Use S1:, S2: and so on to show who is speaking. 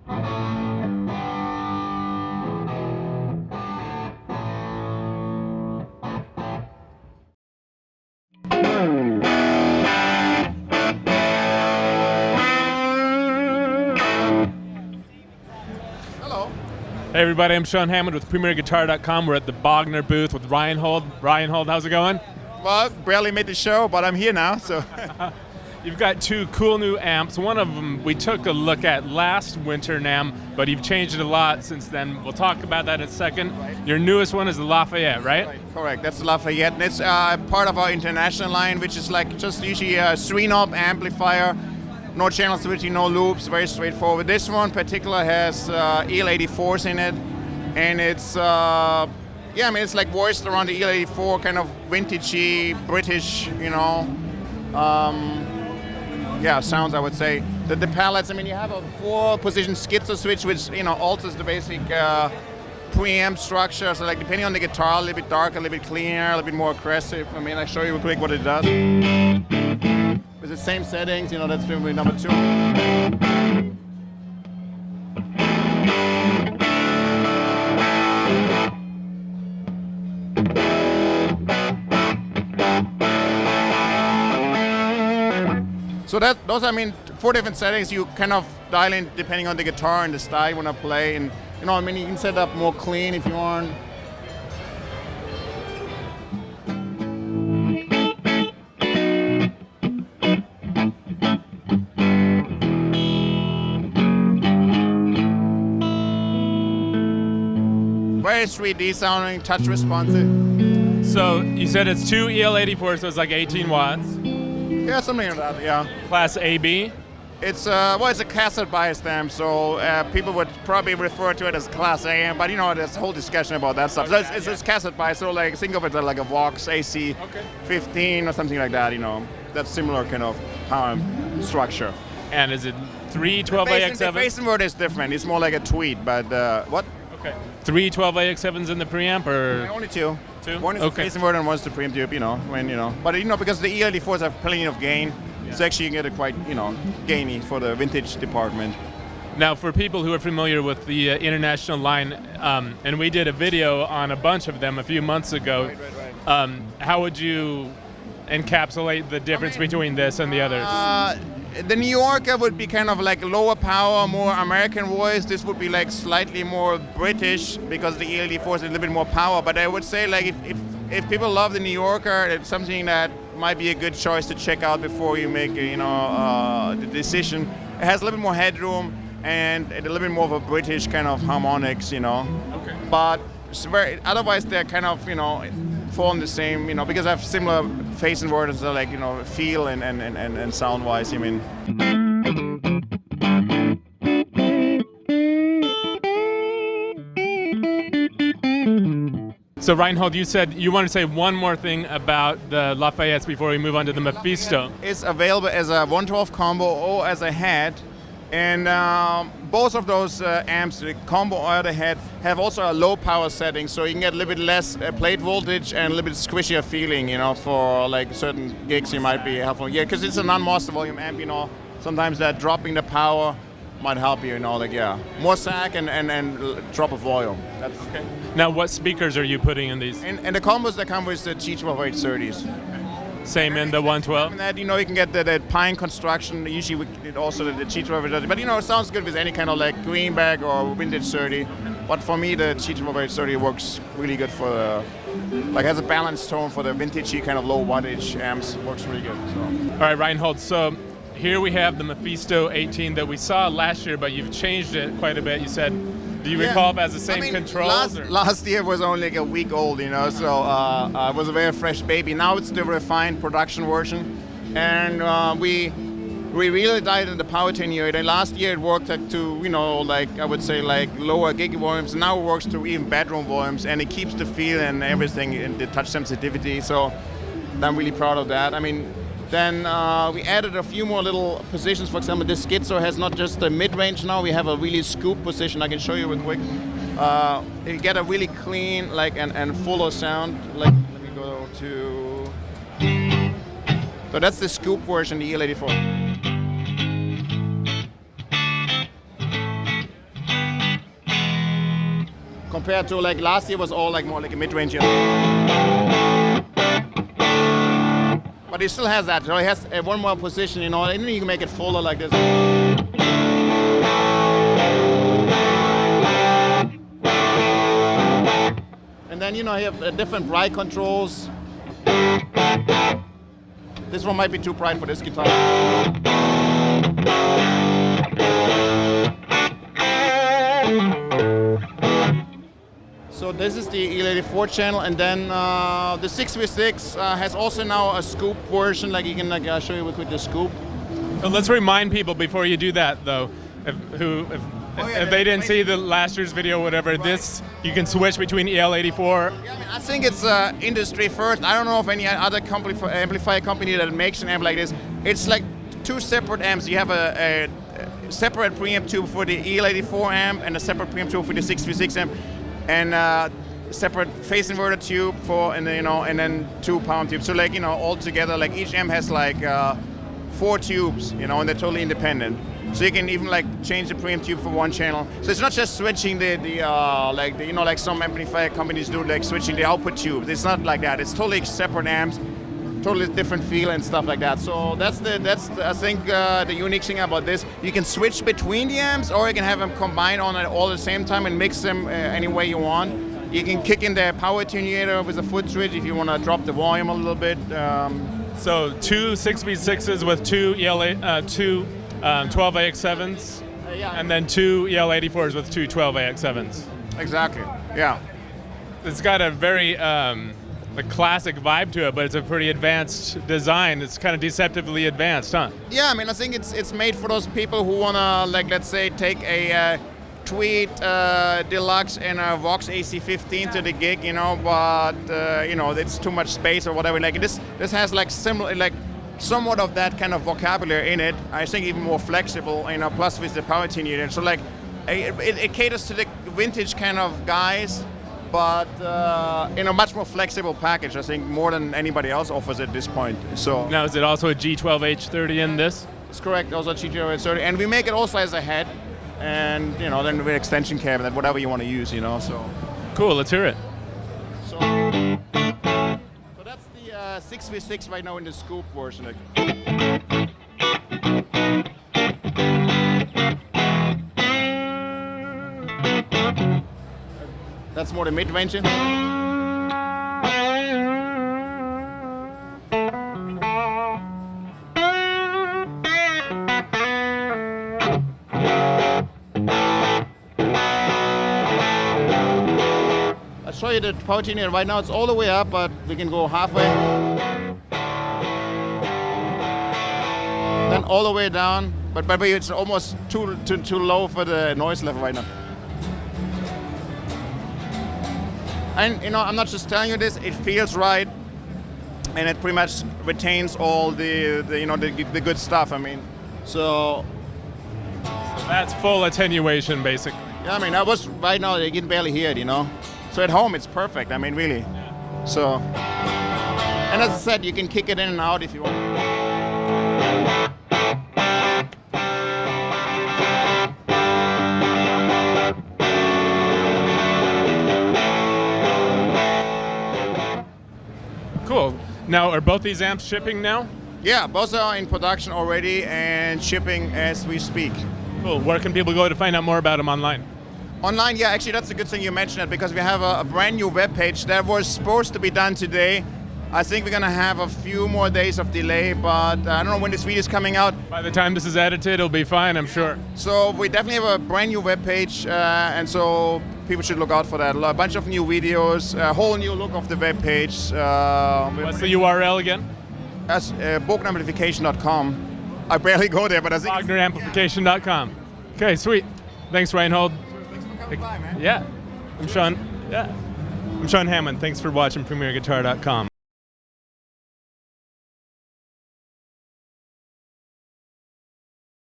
S1: Hey everybody, I'm Sean Hammond with PremierGuitar.com. We're at the Bogner booth with Ryan Hold. Ryan Hold, how's it going?
S2: Well, barely made the show, but I'm here now, so.
S1: You've got two cool new amps. One of them we took a look at last winter, NAMM, but you've changed it a lot since then. We'll talk about that in a second.
S2: Right.
S1: Your newest one is the Lafayette, right?
S2: Correct, that's the Lafayette. And it's part of our international line, which is like just usually a 3-knob amplifier. No channel switching, no loops, very straightforward. This one in particular has EL84s in it, and it's it's like voiced around the EL84, kind of vintagey, British, sounds, I would say. The palettes, you have a 4-position schizo switch, which alters the basic preamp structure. So like depending on the guitar, a little bit darker, a little bit cleaner, a little bit more aggressive. I'll show you real quick what it does. With the same settings, that's probably number 2. So those are 4 different settings you kind of dial in depending on the guitar and the style you want to play, and you can set up more clean if you want. Very 3D sounding, touch responsive.
S1: So you said it's 2 EL84, so it's like 18 watts.
S2: Yeah, something like that, yeah.
S1: Class AB?
S2: It's it's a cassette bias amp, so people would probably refer to it as Class A, but there's a whole discussion about that stuff.
S1: Okay,
S2: So it's cassette bias, so like think of it as like a Vox AC 15 or something like that, That's similar kind of power structure.
S1: And is it 3 12AX7s?
S2: The bass inverter is different. It's more like a tweet, but what?
S1: Okay. 3 12AX7s in the preamp, or?
S2: Only 2.
S1: 2?
S2: One is the bass inverter and one's the preamp tube, But because the EL84s have plenty of gain, so actually you can get it quite, gainy for the vintage department.
S1: Now, for people who are familiar with the international line, and we did a video on a bunch of them a few months ago,
S2: Right.
S1: How would you encapsulate the difference between this and the others?
S2: The New Yorker would be kind of like lower power, more American voice. This would be like slightly more British because the EL84 is a little bit more power. But I would say like if people love the New Yorker, it's something that might be a good choice to check out before you make the decision. It has a little bit more headroom and a little bit more of a British kind of harmonics,
S1: Okay.
S2: But it's otherwise they're kind of form the same, because I have similar phase inverters, so like feel and sound wise.
S1: So Reinhold, you said you want to say one more thing about the Lafayettes before we move on to the Mephisto.
S2: It's available as a 112 combo or as a head, and both of those amps, the combo or the head, have also a low power setting, so you can get a little bit less plate voltage and a little bit squishier feeling, for like certain gigs you might be helpful. Yeah, because it's a non-master volume amp, sometimes that dropping the power might help you, more sag and drop of volume. That's
S1: okay. Now, what speakers are you putting in these?
S2: And the combos that come with the G12
S1: Same in the 112?
S2: And that, you can get the pine construction, usually also the G12, but it sounds good with any kind of like greenback or vintage 30. But for me, the G12 30 works really good for has a balanced tone for the vintagey kind of low wattage amps. Works really good. So.
S1: All right, Reinhold, so here we have the Mephisto 18 that we saw last year, but you've changed it quite a bit. You said, do you recall if it has the same controls?
S2: Last year was only like a week old, so it was a very fresh baby. Now it's the refined production version, and we really dialed in the power attenuator. And last year it worked to, I would say like lower gig volumes. Now it works to even bedroom volumes, and it keeps the feel and everything and the touch sensitivity. So I'm really proud of that. Then we added a few more little positions. For example, this schizo has not just the mid-range now, we have a really scoop position. I can show you real quick. You get a really clean and fuller sound. Let me go to... So that's the scoop version, the EL84. compared to like last year was all like more like a mid-range. But it still has that. So it has one more position, and then you can make it fuller like this. And then you have different bright controls. This one might be too bright for this guitar. So this is the EL84 channel, and then the 6v6 has also now a scoop version. Like you can I'll show you real quick the scoop.
S1: So let's remind people before you do that, though, if they didn't see the last year's video, whatever, right. This you can switch between EL84.
S2: Yeah, I think it's industry first. I don't know of any other amplifier company that makes an amp like this. It's like two separate amps. You have a separate preamp tube for the EL84 amp and a separate preamp tube for the 6v6 amp, and separate phase inverter tube and then 2 pound tubes. So like all together, like each amp has like 4 tubes, and they're totally independent. So you can even like change the preamp tube for one channel. So it's not just switching like some amplifier companies do, like switching the output tubes. It's not like that. It's totally separate amps, totally different feel and stuff like that. So that's I think the unique thing about this. You can switch between the amps, or you can have them combined on it all at the same time and mix them any way you want. You can kick in the power attenuator with a foot switch if you want to drop the volume a little bit.
S1: So 2 6v6s with 2 12AX7s, and then 2 EL84s with 2 12AX7s.
S2: Exactly, yeah.
S1: It's got a very classic vibe to it, but it's a pretty advanced design. It's kind of deceptively advanced, huh?
S2: Yeah, I mean, I think it's made for those people who want to, like, let's say, take a Tweed Deluxe and a Vox AC15 to the gig, but, it's too much space or whatever. Like, this has, like, similar, like, somewhat of that kind of vocabulary in it. I think even more flexible, plus with the power attenuator. So like, it caters to the vintage kind of guys, but in a much more flexible package. I think more than anybody else offers at this point. So
S1: now, is it also a G12H30 in this?
S2: It's correct. Also a G12H30, and we make it also as a head, and then with extension cabinet, whatever you want to use. So
S1: cool. Let's hear it.
S2: So that's the 6v6 right now in the scoop version. That's more the mid-range. I'll show you the power attenuator. Right now it's all the way up, but we can go halfway. Then all the way down, but it's almost too low for the noise level right now. And I'm not just telling you this, it feels right, and it pretty much retains all the good stuff. I mean, so
S1: that's full attenuation, basically.
S2: Yeah, I mean, right now they can barely hear it, So at home it's perfect. I mean, really. Yeah. So, and as I said, you can kick it in and out if you want.
S1: Cool. Now, are both these amps shipping now?
S2: Yeah, both are in production already and shipping as we speak.
S1: Cool. Where can people go to find out more about them online?
S2: Online, yeah, actually that's a good thing you mentioned it, because we have a brand new webpage that was supposed to be done today. I think we're gonna have a few more days of delay, but I don't know when this video is coming out.
S1: By the time this is edited, it'll be fine, I'm sure.
S2: So we definitely have a brand new webpage, and so people should look out for that. A bunch of new videos, a whole new look of the webpage.
S1: What's the URL again?
S2: That's BognerAmplification.com. I barely go there, but I think
S1: BognerAmplification.com. Okay, sweet. Thanks, Reinhold.
S2: Bye, man.
S1: Yeah. I'm Sean Hammond. Thanks for watching PremierGuitar.com.